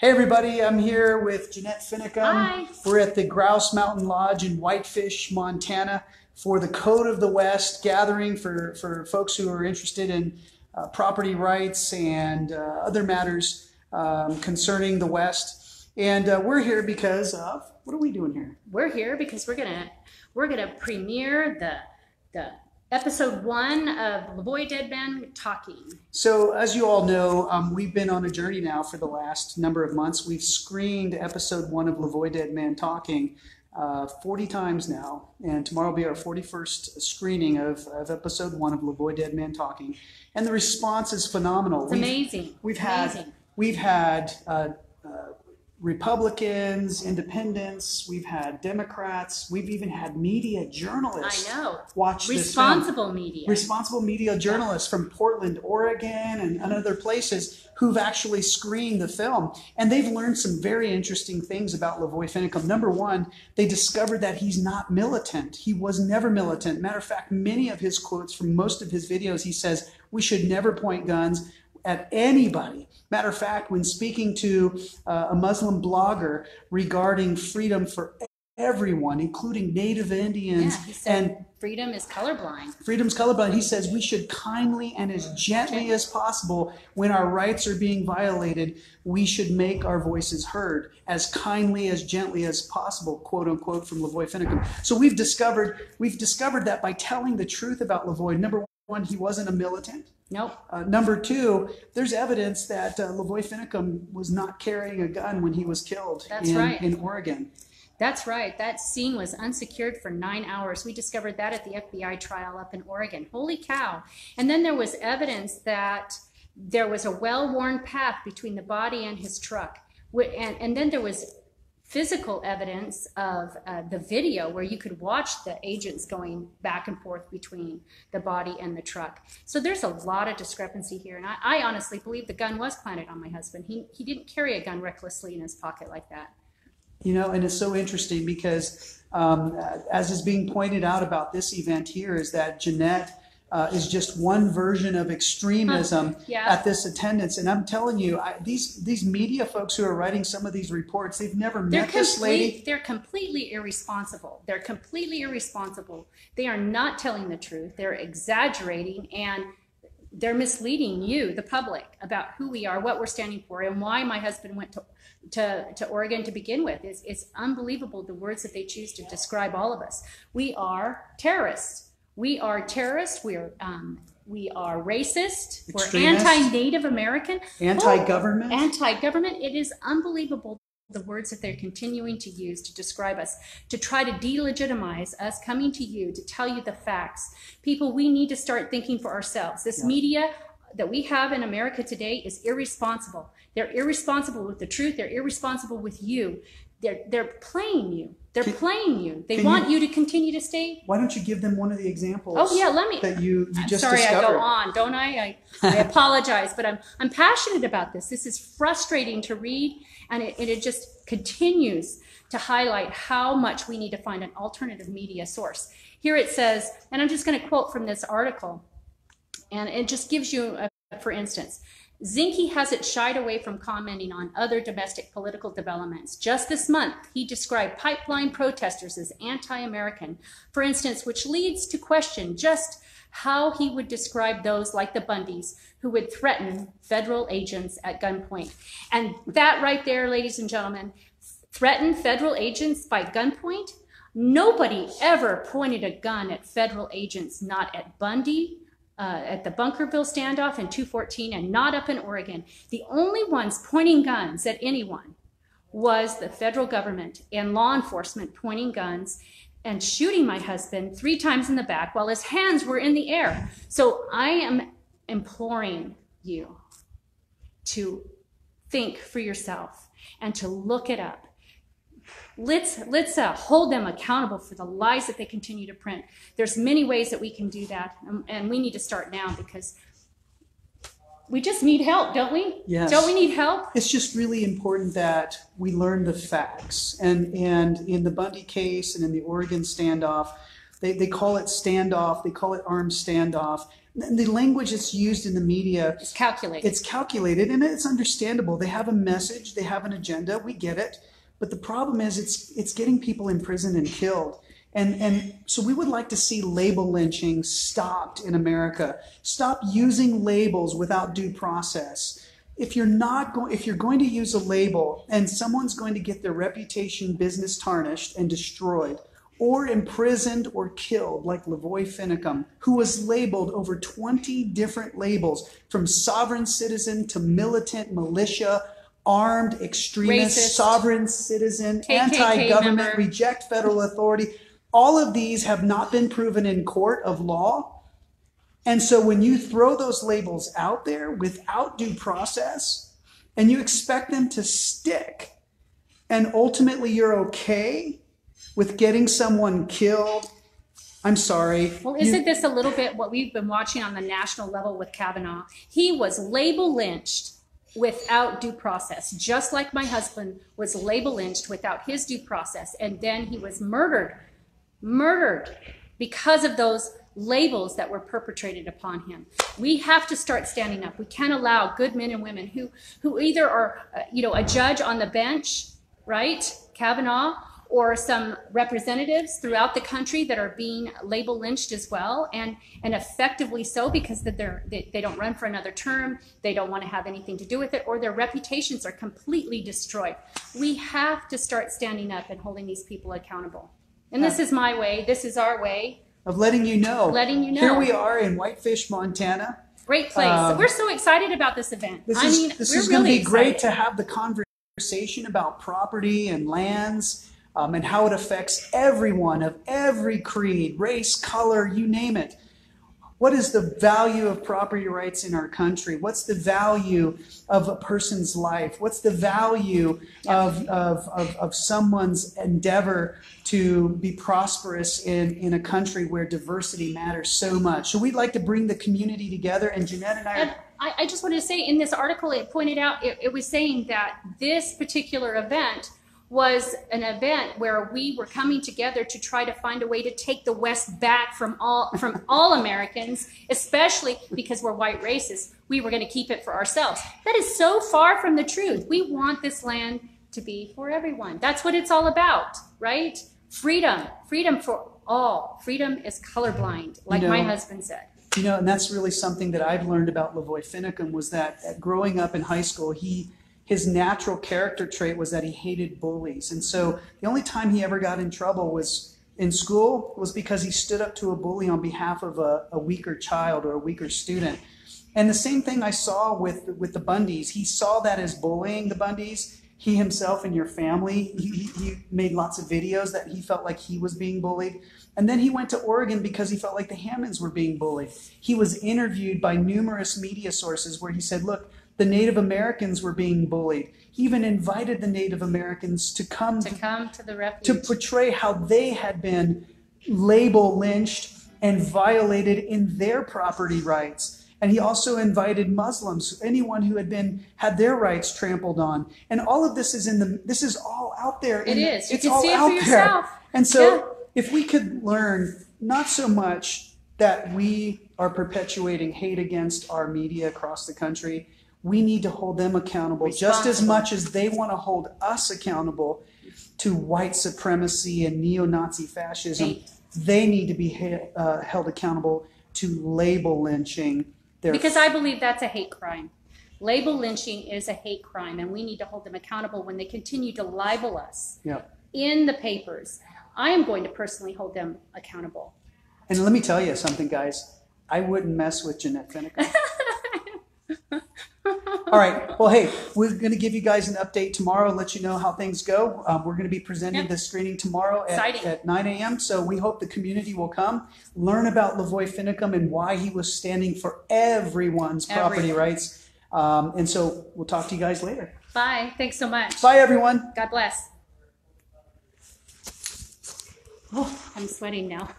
Hey everybody, I'm here with Jeanette Finicum. Hi. We're at the Grouse Mountain Lodge in Whitefish, Montana for the Code of the West gathering for folks who are interested in property rights and other matters concerning the West. And we're here because of, what are we doing here? We're here because we're gonna premiere the episode 1 of Lavoie Dead Man Talking. So as you all know, we've been on a journey now for the last number of months. We've screened episode 1 of Lavoie Dead Man Talking 40 times now, and tomorrow will be our 41st screening of episode 1 of Lavoie Dead Man Talking, and the response is phenomenal. It's amazing. We've had Republicans, independents, we've had Democrats, we've even had media journalists. I know. Watch responsible media. Responsible media journalists from Portland, Oregon, and other places who've actually screened the film. And they've learned some very interesting things about Lavoie Finicum. Number one, they discovered that he's not militant. He was never militant. Matter of fact, many of his quotes from most of his videos, he says, we should never point guns at anybody. Matter of fact, when speaking to a Muslim blogger regarding freedom for everyone, including Native Indians, he said freedom is colorblind. Freedom's colorblind. He says we should kindly and as gently as possible, when our rights are being violated, we should make our voices heard as kindly, as gently as possible, quote unquote, from Lavoie Finicum. So we've discovered that by telling the truth about Lavoie, number one, he wasn't a militant. Nope. Number two, there's evidence that Lavoie Finicum was not carrying a gun when he was killed in Oregon. That's right. That scene was unsecured for 9 hours. We discovered that at the FBI trial up in Oregon. Holy cow. And then there was evidence that there was a well-worn path between the body and his truck. And then there was physical evidence of the video where you could watch the agents going back and forth between the body and the truck. So there's a lot of discrepancy here. And I honestly believe the gun was planted on my husband. He didn't carry a gun recklessly in his pocket like that. You know, and it's so interesting because as is being pointed out about this event here is that Jeanette is just one version of extremism at this attendance. And I'm telling you, these media folks who are writing some of these reports, they've never met this lady. They're completely irresponsible. They're completely irresponsible. They are not telling the truth. They're exaggerating, and they're misleading you, the public, about who we are, what we're standing for, and why my husband went to Oregon to begin with. It's unbelievable the words that they choose to describe all of us. We are terrorists. We are terrorists. We are racist. Extremist. We're anti-Native American. Anti-government. Anti-government. It is unbelievable the words that they're continuing to use to describe us, to try to delegitimize us coming to you, to tell you the facts. People, we need to start thinking for ourselves. This media that we have in America today is irresponsible. They're irresponsible with the truth. They're irresponsible with you. They're playing you. They're playing you. They want you to continue to stay. Why don't you give them one of the examples? Oh yeah, let me. That you just sorry, discovered. I go on, don't I? I apologize, but I'm passionate about this. This is frustrating to read, and it just continues to highlight how much we need to find an alternative media source. Here it says, and I'm just going to quote from this article, and it just gives you, for instance, Zinke hasn't shied away from commenting on other domestic political developments. Just this month, he described pipeline protesters as anti-American, for instance, which leads to question just how he would describe those like the Bundys who would threaten federal agents at gunpoint. And that right there, ladies and gentlemen, threaten federal agents by gunpoint? Nobody ever pointed a gun at federal agents, not at Bundy, at the Bunkerville standoff in 214, and not up in Oregon. The only ones pointing guns at anyone was the federal government and law enforcement pointing guns and shooting my husband 3 times in the back while his hands were in the air. So I am imploring you to think for yourself and to look it up. Let's hold them accountable for the lies that they continue to print. There's many ways that we can do that, and we need to start now because we just need help, don't we? Yes. Don't we need help? It's just really important that we learn the facts. And in the Bundy case and in the Oregon standoff, They call it standoff. They call it armed standoff. And the language that's used in the media, It's calculated. it's calculated, and it's understandable. They have a message. They have an agenda. We get it. But the problem is it's getting people imprisoned and killed. And so we would like to see label lynching stopped in America. Stop using labels without due process. If you're going to use a label and someone's going to get their reputation, business tarnished and destroyed, or imprisoned or killed, like Lavoy Finicum, who was labeled over 20 different labels, from sovereign citizen to militant, militia, armed, extremist, Racist, sovereign citizen, KKK anti-government, member. reject federal authority. All of these have not been proven in court of law. And so when you throw those labels out there without due process and you expect them to stick, and ultimately you're okay with getting someone killed, I'm sorry. Well, isn't this a little bit what we've been watching on the national level with Kavanaugh? He was label lynched without due process, just like my husband was label lynched without his due process. And then he was murdered because of those labels that were perpetrated upon him. We have to start standing up. We can't allow good men and women who either are, a judge on the bench, right, Kavanaugh, or some representatives throughout the country that are being label lynched as well, and effectively so, because they don't run for another term, they don't want to have anything to do with it, or their reputations are completely destroyed. We have to start standing up and holding these people accountable. And this is my way. This is our way. Of letting you know. Here we are in Whitefish, Montana. Great place. We're so excited about this event. This is going to be great to have the conversation about property and lands, and how it affects everyone of every creed, race, color, you name it. What is the value of property rights in our country? What's the value of a person's life? What's the value of someone's endeavor to be prosperous in a country where diversity matters so much? So we'd like to bring the community together, and Jeanette and I just wanted to say, in this article, it pointed out, it was saying that this particular event was an event where we were coming together to try to find a way to take the West back from all Americans, especially because we're white racists. We were going to keep it for ourselves. That is so far from the truth. We want this land to be for everyone. That's what it's all about, right? Freedom for all. Freedom is colorblind, like my husband said. And that's really something that I've learned about Lavoy Finicum, was that growing up in high school, his natural character trait was that he hated bullies. And so the only time he ever got in trouble was in school, was because he stood up to a bully on behalf of a weaker child or a weaker student. And the same thing I saw with the Bundys. He saw that as bullying, the Bundys. He himself and your family, he made lots of videos that he felt like he was being bullied. And then he went to Oregon because he felt like the Hammonds were being bullied. He was interviewed by numerous media sources where he said, look, the Native Americans were being bullied. He even invited the Native Americans to come to the Refuge, to portray how they had been label lynched and violated in their property rights. And he also invited Muslims, anyone who had their rights trampled on. And all of this is this is all out there. It is. It's you can all see it out for yourself. there. And so if we could learn not so much that we are perpetuating hate against our media across the country, we need to hold them accountable just as much as they want to hold us accountable to white supremacy and neo-Nazi fascism. They need to be held accountable to label lynching. Because I believe that's a hate crime. Label lynching is a hate crime, and we need to hold them accountable when they continue to libel us in the papers. I am going to personally hold them accountable. And let me tell you something, guys. I wouldn't mess with Jeanette Finicum. All right. Well, hey, we're going to give you guys an update tomorrow, let you know how things go. We're going to be presenting this screening tomorrow at 9 a.m. So we hope the community will come, learn about Lavoy Finicum and why he was standing for everyone's property rights. And so we'll talk to you guys later. Bye. Thanks so much. Bye, everyone. God bless. Oh, I'm sweating now.